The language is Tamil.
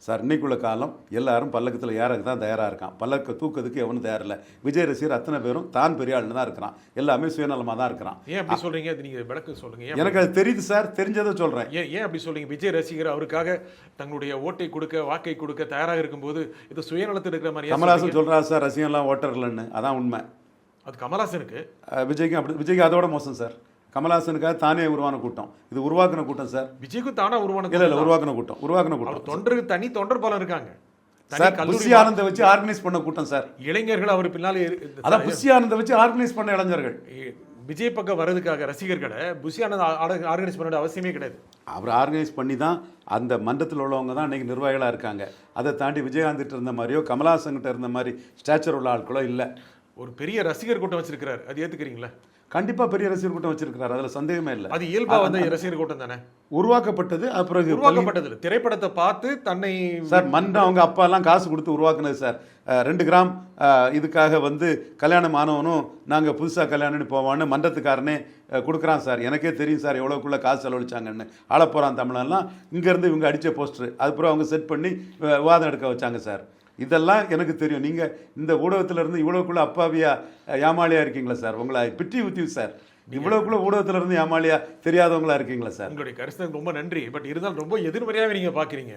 சார் இன்னைக்குள்ள காலம் எல்லாரும் பல்லக்கத்தில் ஏறக்கு தான் தயாராக இருக்கான். பல்லக்க தூக்கிறதுக்கு எவனும் தயாரில்லை. விஜய் ரசிகர் அத்தனை பேரும் தான் பெரிய ஆளுன்னு தான் இருக்கிறான். எல்லாமே சுயநலமாக தான் இருக்கிறான். ஏன் அப்படி சொல்றீங்க? அது நீங்க விளக்கு சொல்லுங்க. எனக்கு அது தெரியுது சார், தெரிஞ்சதை சொல்கிறேன். ஏன் அப்படி சொல்றீங்க? விஜய் ரசிகர் அவருக்காக தங்களுடைய ஓட்டை கொடுக்க, வாக்கை கொடுக்க தயாராக இருக்கும்போது இது சுயநலத்தில் இருக்கிற மாதிரி கமல்ஹாசன் சொல்கிறார் சார், ரசிகர்லாம் ஓட்டர்லன்னு. அதான் உண்மை. அது கமல்ஹாசனுக்கு. விஜய்க்கு அப்படி, விஜய்க்கு அதோட மோசம் சார். கமல்ஹாசனுக்காக தானே உருவான கூட்டம், இது உருவாக்குன கூட்டம் சார். விஜய்க்கு தானா உருவான இல்லை உருவாக்குன கூட்டம். தொண்டருக்கு தனி தொண்டர் பலம் இருக்காங்க சார். புஷி ஆனந்தை வச்சு ஆர்கனைஸ் பண்ண கூட்டம் சார். இளைஞர்கள் அவர் பின்னாலே அதான் புஷி ஆனந்தை வச்சு ஆர்கனைஸ் பண்ண இளைஞர்கள். விஜய் பக்கம் வர்றதுக்காக ரசிகர்களை புஷி ஆனந்த் ஆர்கனைஸ் பண்ண அவசியமே கிடையாது. அவர் ஆர்கனைஸ் பண்ணி தான் அந்த மன்றத்தில் உள்ளவங்க தான் இன்றைக்கி நிர்வாகிகளாக இருக்காங்க. அதை தாண்டி விஜயகாந்த் இருந்த மாதிரியோ கமல்ஹாசன்கிட்ட இருந்த மாதிரி ஸ்டாச்சர் உள்ள ஆட்களோ இல்லை. ஒரு பெரிய ரசிகர் கூட்டம் வச்சிருக்கிறார், அது ஏற்றுக்கிறீங்களா? கண்டிப்பாக பெரிய ரசிகர் கூட்டம் வச்சிருக்கிறார், அதில் சந்தேகமே இல்லை. அது இயல்பாக வந்து ரசிகர் கூட்டம் தானே உருவாக்கப்பட்டது. அப்புறம் உருவாக்கப்பட்டது திரைப்படத்தை பார்த்து தன்னை சார் மன்றம் அவங்க அப்பா எல்லாம் காசு கொடுத்து உருவாக்குனது சார். 2 கிராம் இதுக்காக வந்து கல்யாணம் ஆனவனும் நாங்கள் புதுசாக கல்யாணம்னு போவான்னு மன்றத்துக்காரனே கொடுக்குறான் சார். எனக்கே தெரியும் சார் எவ்வளோக்குள்ளே காசு செலவழிச்சாங்கன்னு. ஆளப்போகிறான் தமிழெல்லாம் இங்கேருந்து இவங்க அடித்த போஸ்டர், அதுக்கப்புறம் அவங்க செட் பண்ணி விவாதம் எடுக்க வச்சாங்க சார். இதெல்லாம் எனக்கு தெரியும். நீங்கள் இந்த ஊடகத்தில் இருந்து இவ்வளோக்குள்ளே அப்பாவியா ஏமாளியாக இருக்கீங்களா சார்? உங்களை பிட்டி ஊற்றி சார். இவ்வளோக்குள்ள ஊடகத்தில் இருந்து ஏமாளியா தெரியாதவங்களா இருக்கீங்களா சார்? உங்களுடைய கருத்து ரொம்ப நன்றி. பட் இருந்தாலும் ரொம்ப எதிர்மறையாகவே நீங்கள் பார்க்குறீங்க.